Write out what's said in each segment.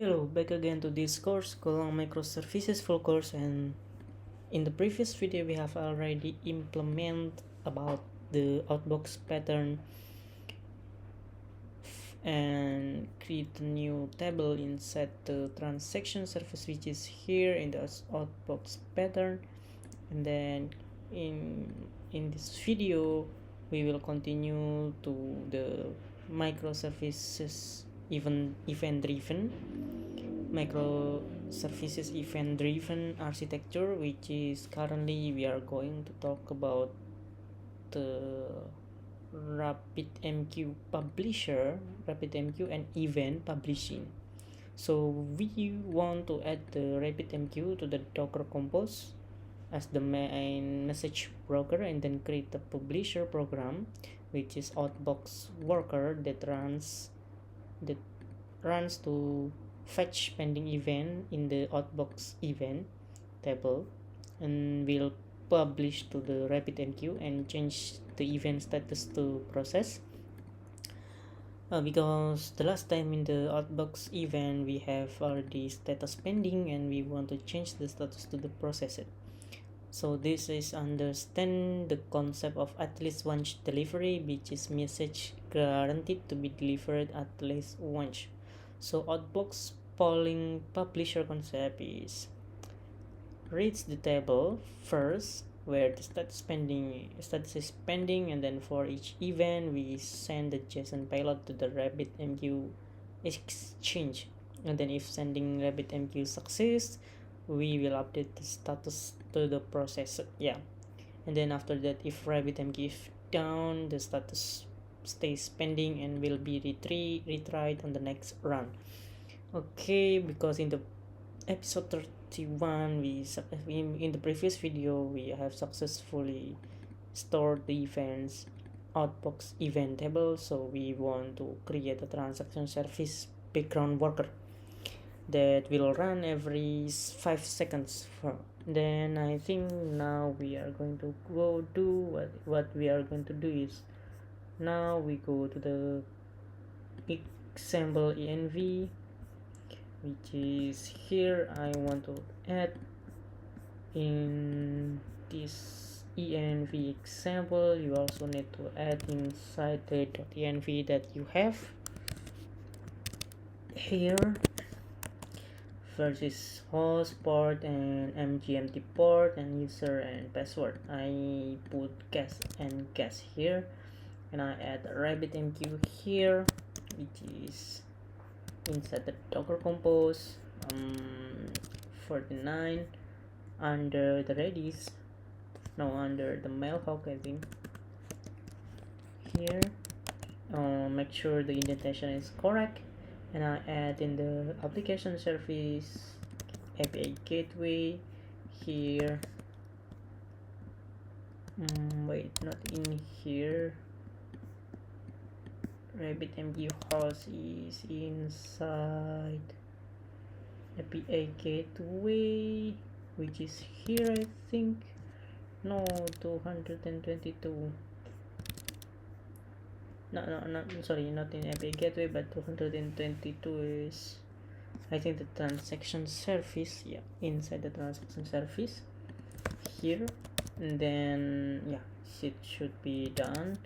Hello, back again to this course, Golang Microservices full course, and in the previous video we have already implemented about the outbox pattern and create a new table inside the transaction service, which is here in the outbox pattern. And then in this video we will continue to the microservices event driven microservices event driven architecture, which is currently we are going to talk about the RabbitMQ publisher, RabbitMQ and event publishing. So we want to add the RabbitMQ to the Docker Compose as the main message broker, and then create the publisher program, which is outbox worker that runs to fetch pending event in the outbox event table, and will publish to the RabbitMQ and change the event status to process. Because the last time in the outbox event we have already status pending and we want to change the status to the processed. So this is understand the concept of at least once delivery, which is message guaranteed to be delivered at least once. So outbox polling publisher concept is reads the table first where the status is pending, and then for each event we send the JSON payload to the RabbitMQ exchange, and then if sending RabbitMQ success, we will update the status to the processor. And then after that, if RabbitMQ is down, the status stays pending and will be retried on the next run. Okay, because in the episode 31 in the previous video we have successfully stored the events outbox event table, so we want to create a transaction service background worker that will run every 5 seconds. Then I think now we are going to go do what we are going to do is, now we go to the example env, which is here. I want to add in this env example. You also need to add inside the .env that you have here. First is host port and mgmt port and user and password. I put guest and guest here, and I add RabbitMQ here, which is inside the Docker Compose 49 under the Redis, no, under the mailhawk, I think. Here, make sure the indentation is correct, and I add in the application service API gateway here. Wait, not in here. RabbitMQ host is inside API gateway, which is here, I think. No, 222. No, sorry, not in API gateway, but 222 is, I think, the transaction service. Inside the transaction service here, and then it should be done.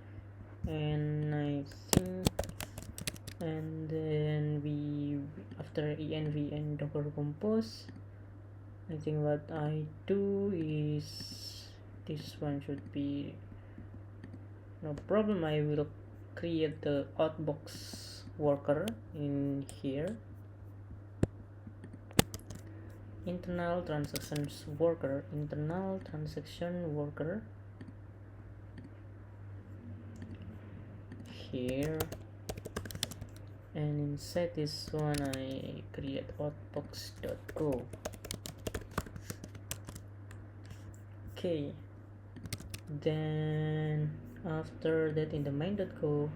And I think, and then we, after env and Docker Compose, I think what I do is, this one should be no problem. I will create the outbox worker in here, internal transaction worker here, and inside this one I create outbox.go. Okay, then after that in the main.go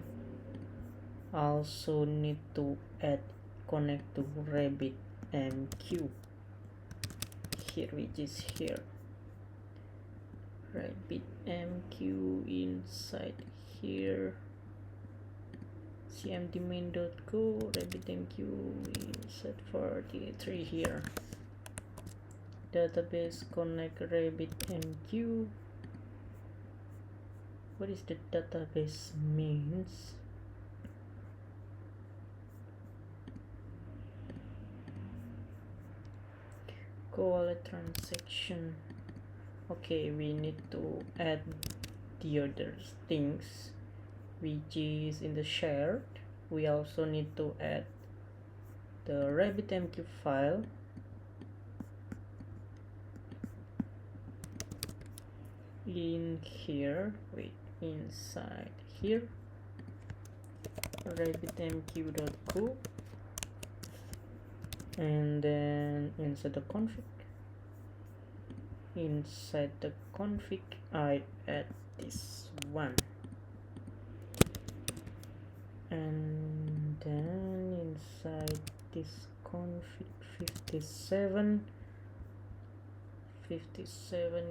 also need to add connect to RabbitMQ here, which is here. RabbitMQ inside here, cmd main.go RabbitMQ set 43 here. Database connect RabbitMQ. What is the database means? Wallet transaction. Okay, we need to add the other things which is in the shared. We also need to add the RabbitMQ file in here. Wait, inside here, RabbitMQ.go, and then inside the config I add this one, and then inside this config 57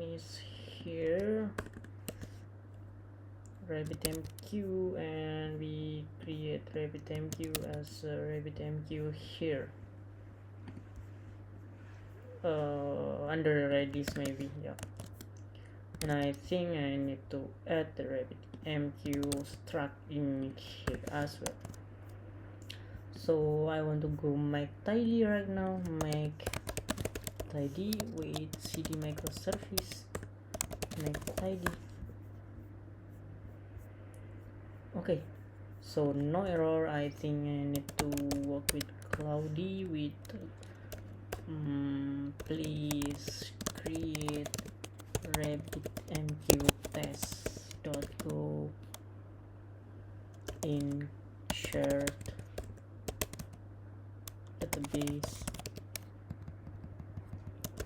is here, RabbitMQ, and we create RabbitMQ as RabbitMQ here, under Redis maybe, yeah. And I think I need to add the RabbitMQ struct in here as well. So I want to go make tidy right now, make tidy with cd microservice, make tidy. Okay, so no error. I think I need to work with cloudy with please create RabbitMQ test.go in shared database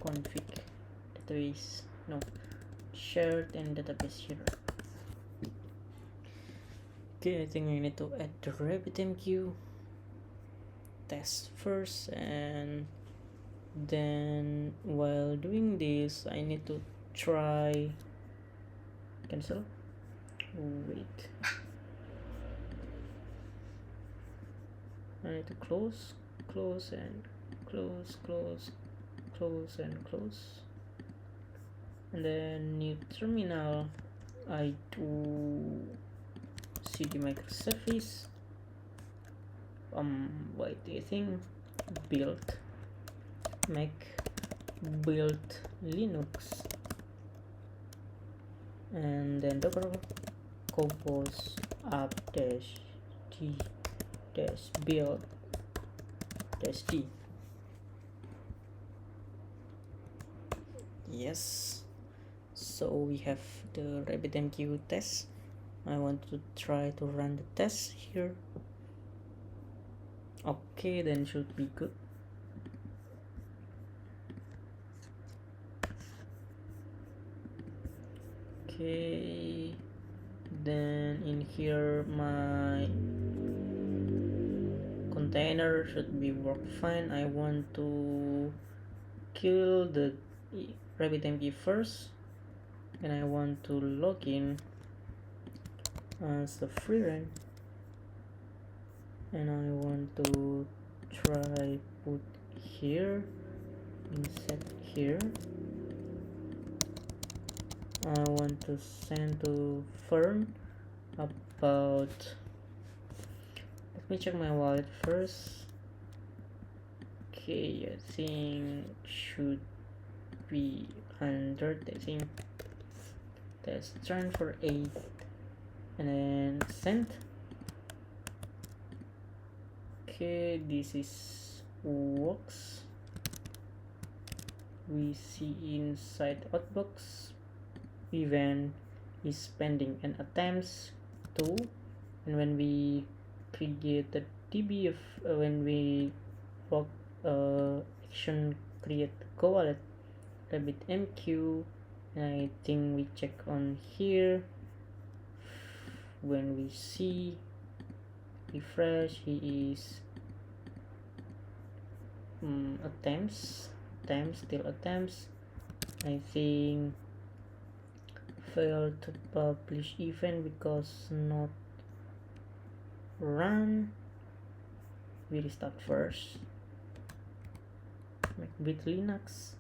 config database, no, shared and database here. Okay, I think I need to add the RabbitMQ test first, and then while doing this I need to try cancel. Wait, I need to close and close and then new terminal. I do cd microservice, wait, I think build Linux, and then docker compose up dash t dash build dash t. Yes, so we have the RabbitMQ test. I want to try to run the test here. Okay, then should be good. Okay, then in here my container should be work fine. I want to kill the RabbitMQ first, and I want to log in as the free run, and I want to try put here, insert here. I want to send to Fern about, let me check my wallet first. Okay, I think should be 100. I think that's turn for 8, and then send. Okay, this is works. We see inside outbox event is pending and attempts to, and when we create the db of when we work action create Go wallet RabbitMQ, and I think we check on here. When we see refresh, he is attempts, still attempts. I think failed to publish event because not run, we restart first, make with Linux,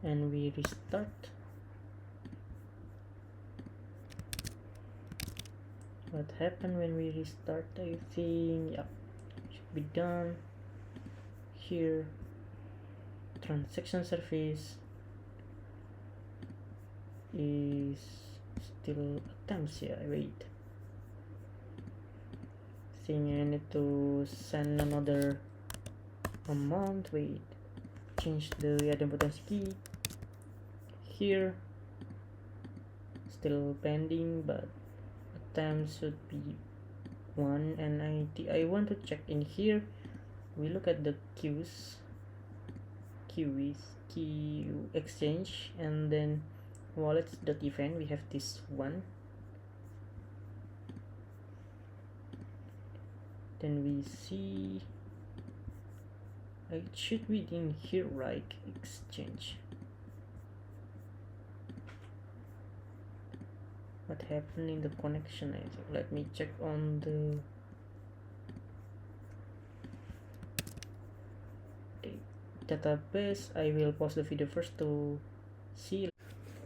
and we restart. What happened when we restart? I think yeah, should be done. Here, transaction service is still attempts. Yeah, wait. Think I need to send another amount. Wait, change the idempotency key. Here, still pending, but attempts should be 1. And I want to check in here. We look at the queues, queue exchange, and then wallets.event. We have this one. Then we see it should be in here, right? Exchange. What happened in the connection? I think. Let me check on the database. I will pause the video first to see.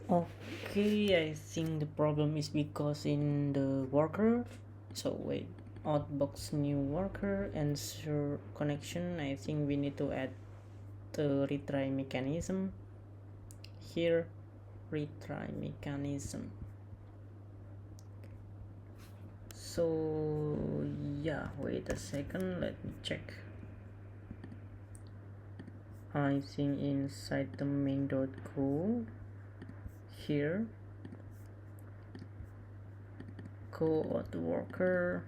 Okay, I think the problem is because in the worker. So wait, outbox new worker, answer connection. I think we need to add the retry mechanism here. Retry mechanism. So yeah, wait a second, let me check. I think inside the main.go here, go auth worker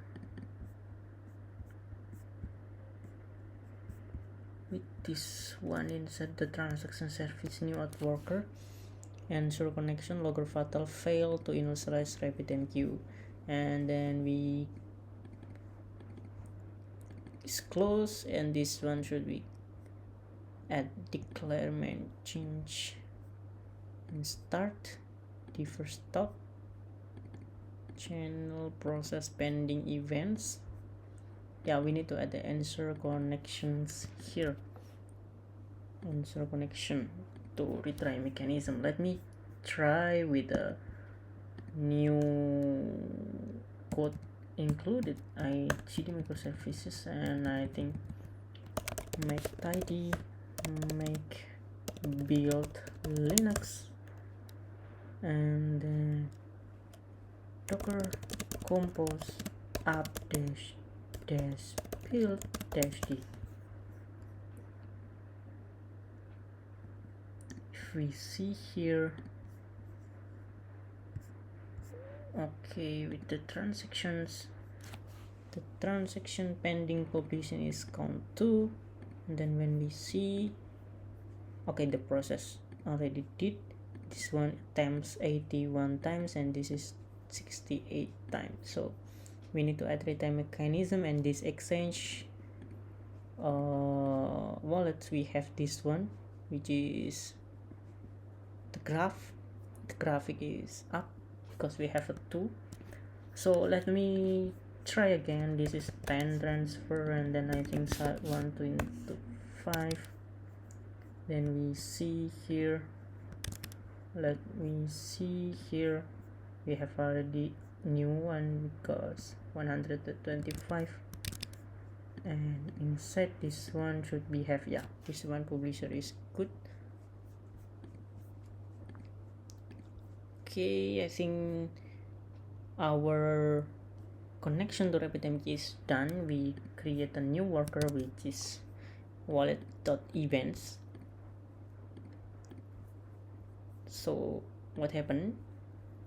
with this one inside the transaction service new auth worker, answer connection, logger fatal, fail to initialize RabbitMQ, and then we is close, and this one should be add declare main change and start the first stop channel process pending events. Yeah, we need to add the answer connections here, answer connection to retry mechanism. Let me try with a new code included. I cd microservices, and I think make tidy, make build Linux, and then docker compose app dash build dash d. If we see here, okay, with the transactions, the transaction pending publishing is count 2, and then when we see, okay, the process already did this one attempts 81 times, and this is 68 times. So we need to add retry mechanism, and this exchange wallets, we have this one, which is the graphic is up because we have a 2. So let me try again. This is 10 transfer, and then I think 1 to 5. Then we see here, let me see here, we have already new one because 125, and inside this one should be have, yeah, this one publisher is good. Okay, I think our connection to RabbitMQ is done. We create a new worker which is wallet.events. So what happened,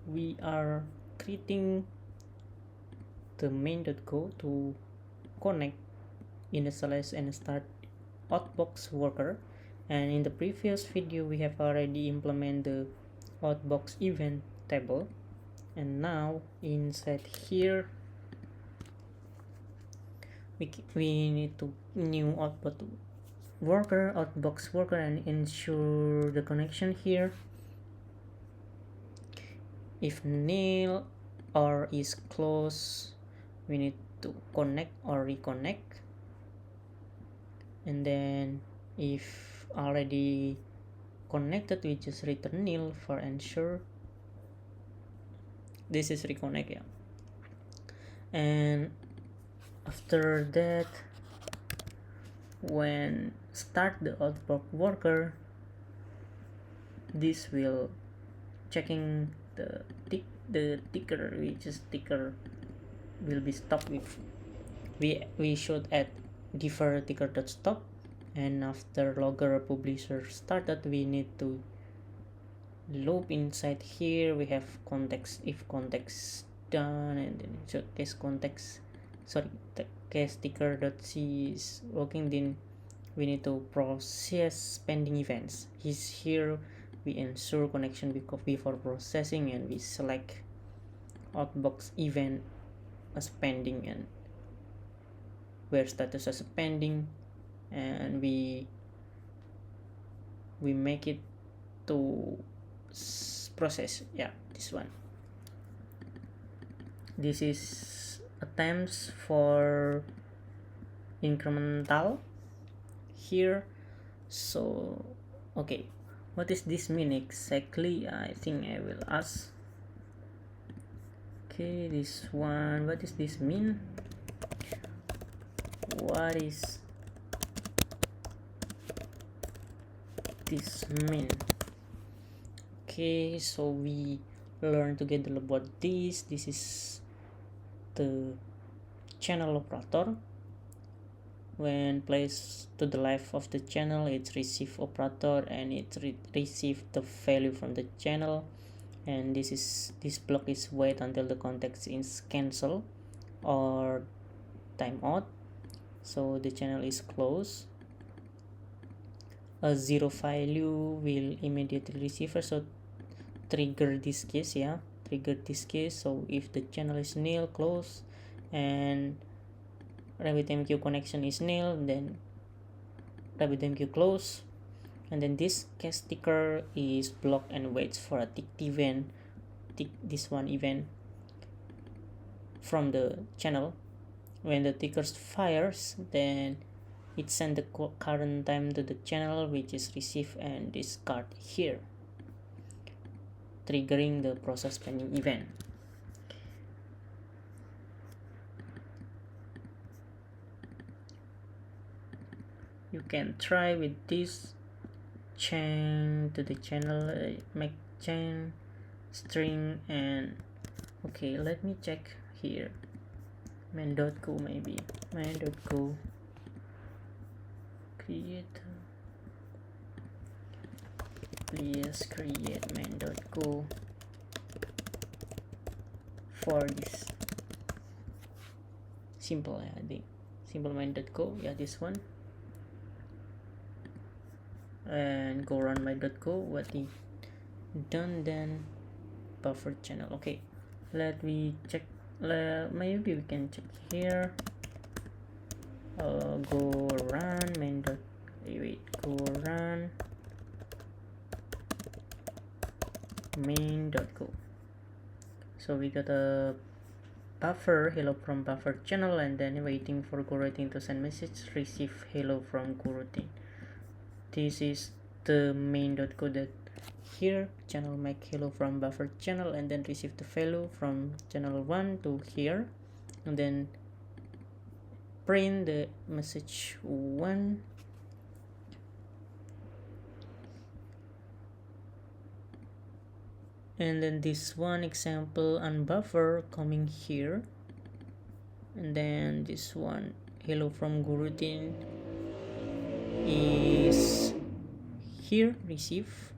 we are creating the main.go to connect, initialize, and start outbox worker, and in the previous video we have already implemented the outbox event table, and now inside here we need to new outbox worker and ensure the connection here. If nil or is closed, we need to connect or reconnect, and then if already connected we just return nil for ensure. This is reconnect, yeah. And after that, when start the outbox worker, this will checking the ticker, which is ticker will be stopped with we should add defer ticker dot stop, and after logger publisher started we need to loop inside here. We have context, if context done, and then so case context, sorry, the case ticker dot c is working, then we need to process pending events. He's here, we ensure connection before processing, and we select outbox event as pending and where status as pending, and we make it to process, yeah, this one. This is attempts for incremental here. So okay, what is this mean exactly? I think I will ask. Okay, this one, what does this mean? What is this mean? Okay, so we learn together about this. This is the channel operator. When placed to the left of the channel, it's receive operator, and it receive the value from the channel. And this block is wait until the context is cancel or timeout, so the channel is closed. A 0 value will immediately receive, so trigger this case, yeah, trigger this case. So if the channel is nil, close, and RabbitMQ connection is nil, then RabbitMQ close, and then this case ticker is blocked and waits for a tick event, this one event from the channel. When the ticker fires, then it send the current time to the channel, which is receive and discard here, triggering the process pending event. You can try with this chain to the channel, make chain string, and okay, let me check here. main.go, maybe main.go create, please create main.go for this simple, I think simple main.go, yeah, this one, and go run my.go. what it done, then buffer channel. Okay, let me check, maybe we can check here. Go run main dot, wait, go run main.go. so we got a buffer hello from buffer channel, and then waiting for coroutine to send message, receive hello from coroutine. This is the main.go that here channel make hello from buffer channel, and then receive the value from channel 1 to here, and then print the message 1, and then this one example unbuffer coming here, and then this one hello from coroutine is here receive,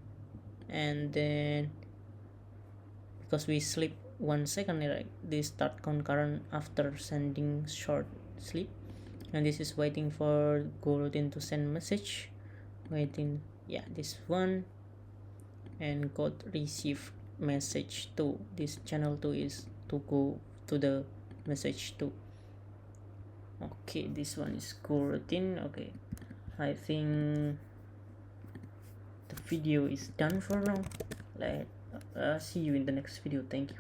and then because we sleep 1 second, right, they start concurrent after sending short sleep, and this is waiting for coroutine to send message, waiting, yeah, this one, and code receive message 2, this channel 2 is to go to the message 2. okay, this one is coroutine. Okay, I think the video is done for now. See you in the next video. Thank you.